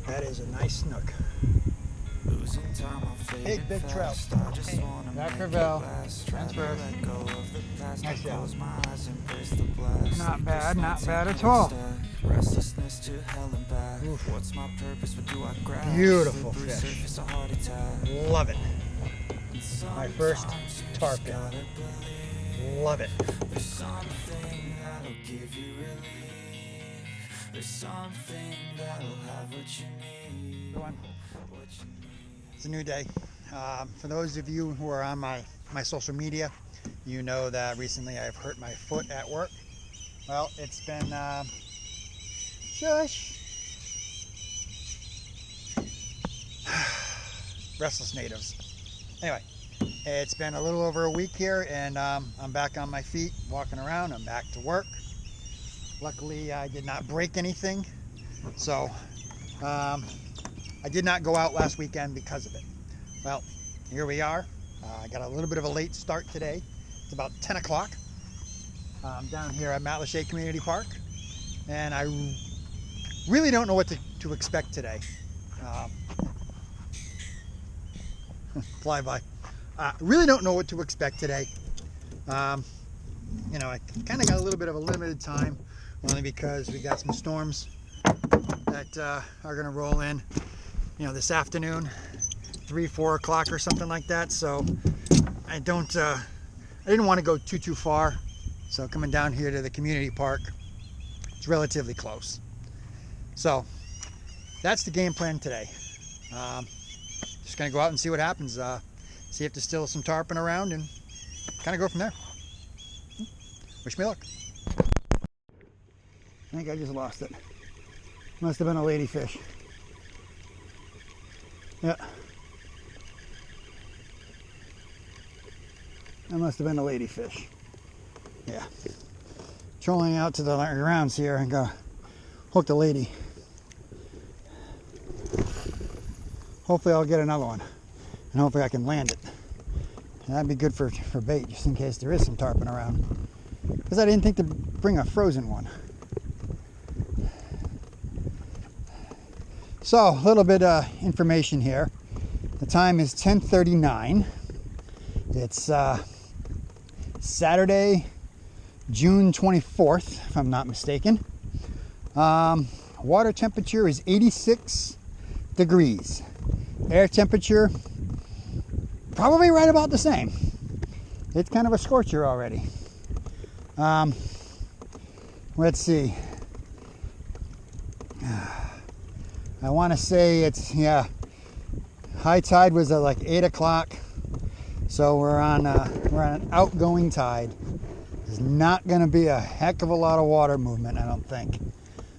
That is a nice snook. Big trout. Mackerel. Transverse. Nice job. Not bad, not bad at all. Oof. Beautiful fish. Love it. My first tarpon. Love it. There's something that'll give you relief. There's something that'll have what you need. It's a new day. For those of you who are on my social media, you know that recently I've hurt my foot at work. Well, it's been shush. Restless natives. Anyway, it's been a little over a week here, and I'm back on my feet, walking around. I'm back to work. Luckily, I did not break anything, so I did not go out last weekend because of it. Well, here we are. I got a little bit of a late start today. It's about 10 o'clock. I'm down here at Matlacha Community Park, and I really don't know what to expect today. Fly by. Really don't know what to expect today. You know, I kind of got a little bit of a limited time, only because we got some storms that are going to roll in, you know, this afternoon, 3-4 o'clock or something like that. So I didn't want to go too far. So coming down here to the community park, it's relatively close. So that's the game plan today. Just gonna go out and see what happens. See if there's still some tarpon around, and kind of go from there. Wish me luck. I think I just lost it. Must have been a ladyfish. Yeah. That must have been a ladyfish. Yeah. Trolling out to the grounds here and go hook the lady. Hopefully I'll get another one, and hopefully I can land it. And that'd be good for bait, just in case there is some tarpon around. Because I didn't think to bring a frozen one. So, a little bit of information here. The time is 10:39. It's Saturday, June 24th, if I'm not mistaken. Water temperature is 86 degrees. Air temperature, probably right about the same. It's kind of a scorcher already. Let's see. I want to say it's, yeah, high tide was at like 8 o'clock. So we're on an outgoing tide. There's not going to be a heck of a lot of water movement, I don't think.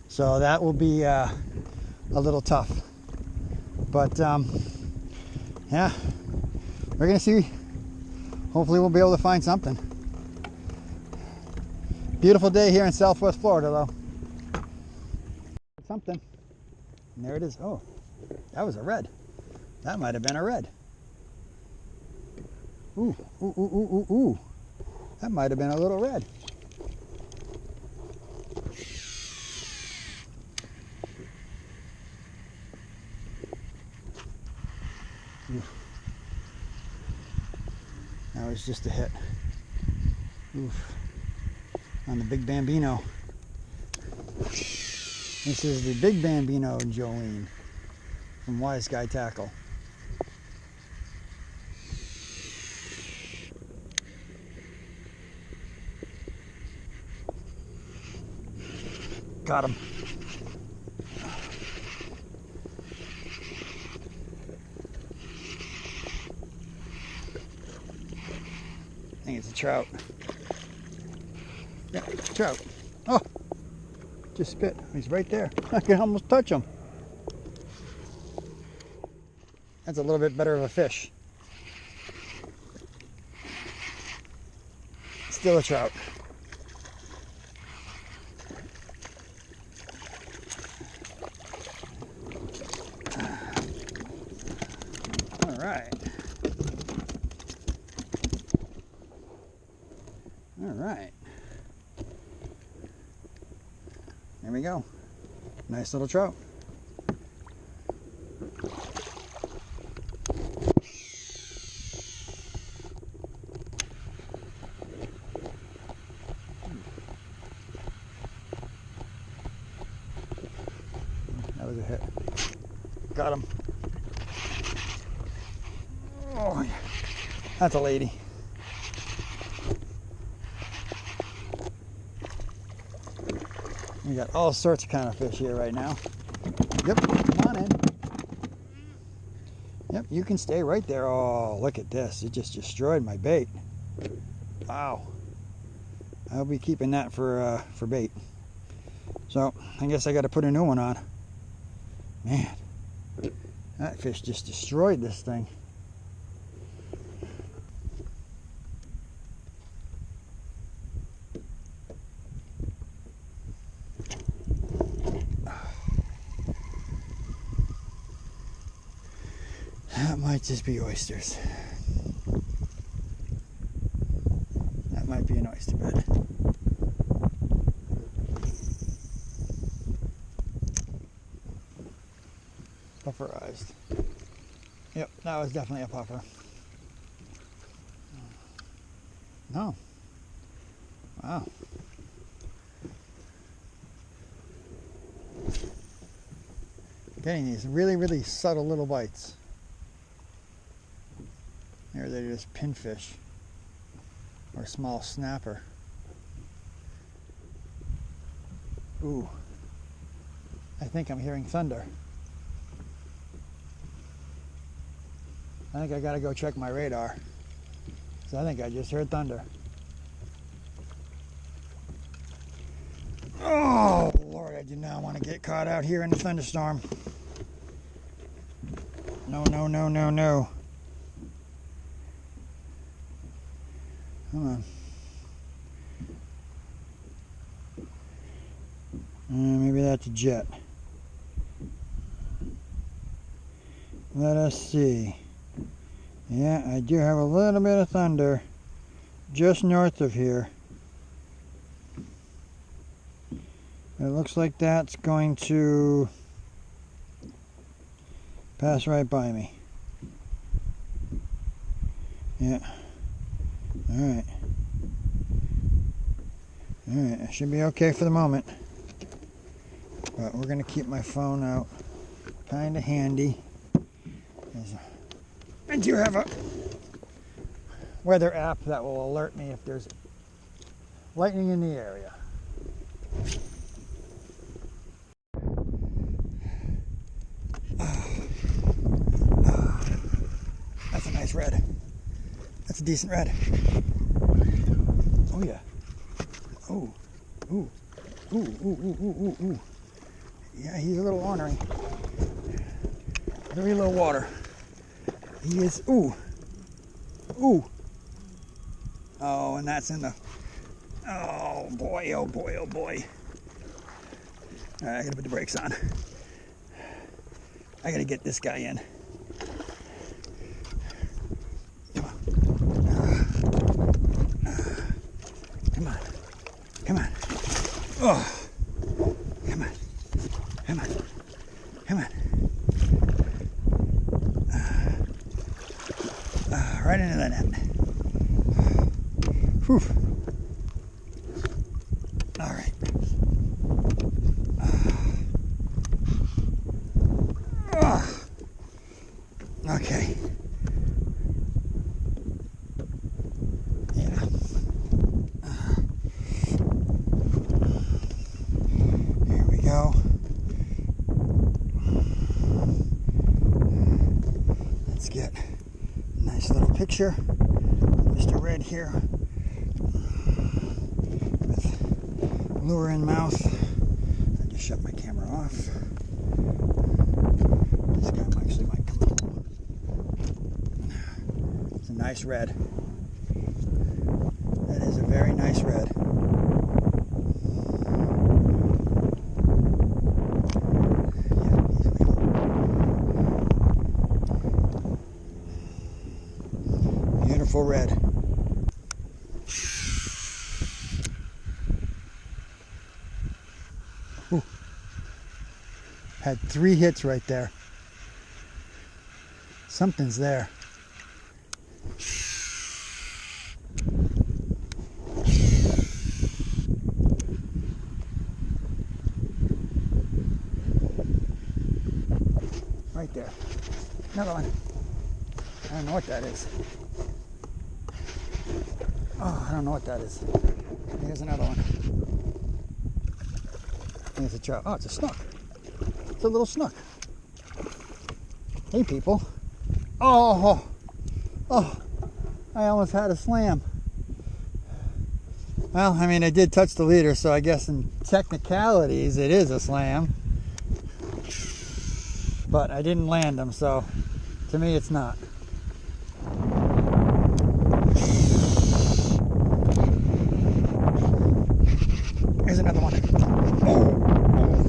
So that will be a little tough. But yeah, we're gonna see. Hopefully we'll be able to find something. Beautiful day here in Southwest Florida, though. Something. And there it is. Oh, that was a red. That might have been a red. Ooh, ooh, ooh, ooh, ooh, ooh. That might have been a little red. That was just a hit. Oof. On the big Bambino. This is the big Bambino Jolene from Wise Guy Tackle. Got him. I think it's a trout. Yeah, trout. Oh, just spit. He's right there. I can almost touch him. That's a little bit better of a fish. Still a trout. All right. All right. There we go. Nice little trout. That was a hit. Got him. Oh, that's a lady. We got all sorts of kind of fish here right now. Yep, come on in. Yep, you can stay right there. Oh, look at this. It just destroyed my bait. Wow. I'll be keeping that for bait. So, I guess I got to put a new one on. Man, that fish just destroyed this thing. That might just be oysters. That might be an oyster bed. Pufferized. Yep, that was definitely a puffer. No. Wow. Getting these really, really subtle little bites. Or they're just pinfish or small snapper. Ooh, I think I'm hearing thunder. I think I gotta go check my radar. So I think I just heard thunder. Oh Lord, I do not want to get caught out here in the thunderstorm. No, no, no, no, no. Come on. Maybe that's a jet. Let us see. Yeah, I do have a little bit of thunder just north of here. It looks like that's going to pass right by me. Yeah. Alright. Alright, I should be okay for the moment. But we're going to keep my phone out kind of handy. I do have a weather app that will alert me if there's lightning in the area. That's a nice red. That's a decent red. Oh yeah. Oh. Ooh. Ooh, ooh, ooh, ooh, ooh, ooh. Yeah, he's a little ornery. Very low water. He is, ooh. Ooh. Oh, and that's in the, oh boy, oh boy, oh boy. All right, I gotta put the brakes on. I gotta get this guy in. Come on. Come on. Oh. Come on. Come on. Come on. Right into the net. Whew. All right. Okay. Yeah. Here we go. Let's get a nice little picture. Mr. Red here with lure in mouth. I just shut my camera off. This guy actually might come home. It's a nice red. That is a very nice red. Beautiful red. Ooh. Had 3 hits right there. Something's there. Right there. Another one. I don't know what that is. Oh, I don't know what that is. Here's another one. Here's a trout. Oh, it's a snook. It's a little snook. Hey, people. Oh, I almost had a slam. Well, I mean, I did touch the leader, so I guess in technicalities it is a slam. But I didn't land them, so to me it's not. Here's another one. Oh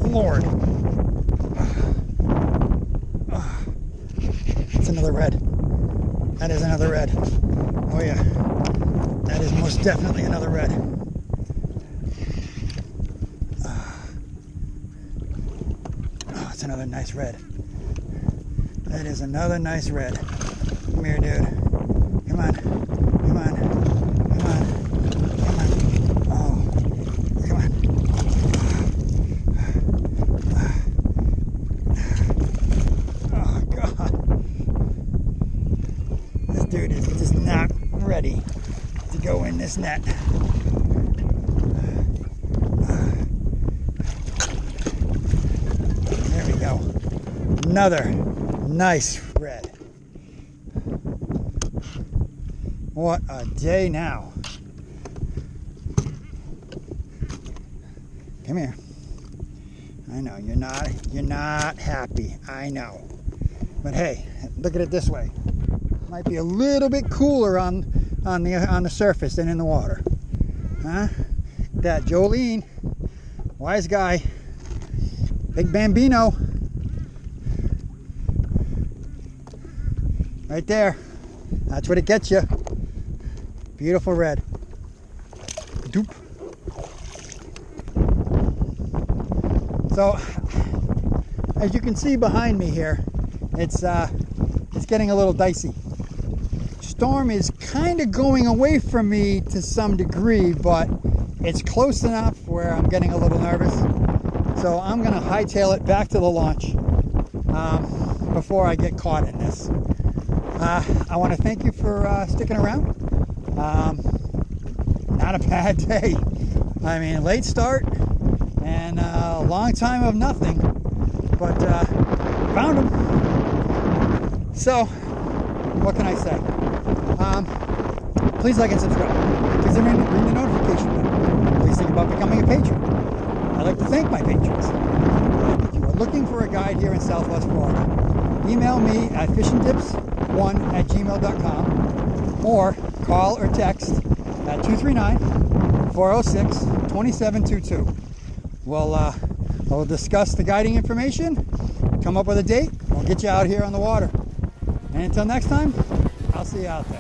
Lord. That's another red. That is another red. Oh yeah. That is most definitely another red. Oh, it's another nice red. That is another nice red. Come here, dude. Come on. Come on. Come on. Come on. Oh. Come on. Oh, God. This dude is just not ready to go in this net. There we go. Another nice red. What a day now. Come here. I know you're not happy. I know. But hey, look at it this way. Might be a little bit cooler on the surface than in the water. Huh? That Jolene, wise guy, big bambino. Right there. That's what it gets you. Beautiful red. Doop. So, as you can see behind me here, it's getting a little dicey. Storm is kind of going away from me to some degree, but it's close enough where I'm getting a little nervous. So I'm going to hightail it back to the launch before I get caught in this. I want to thank you for sticking around. Not a bad day. I mean, late start and a long time of nothing, but found them. So, what can I say? Please like and subscribe. Please ring the notification bell. Please think about becoming a patron. I'd like to thank my patrons. If you are looking for a guide here in Southwest Florida, email me at fishin-dips1@gmail.com or call or text at 239-406-2722. We'll discuss the guiding information, come up with a date, we'll get you out here on the water. And until next time, I'll see you out there.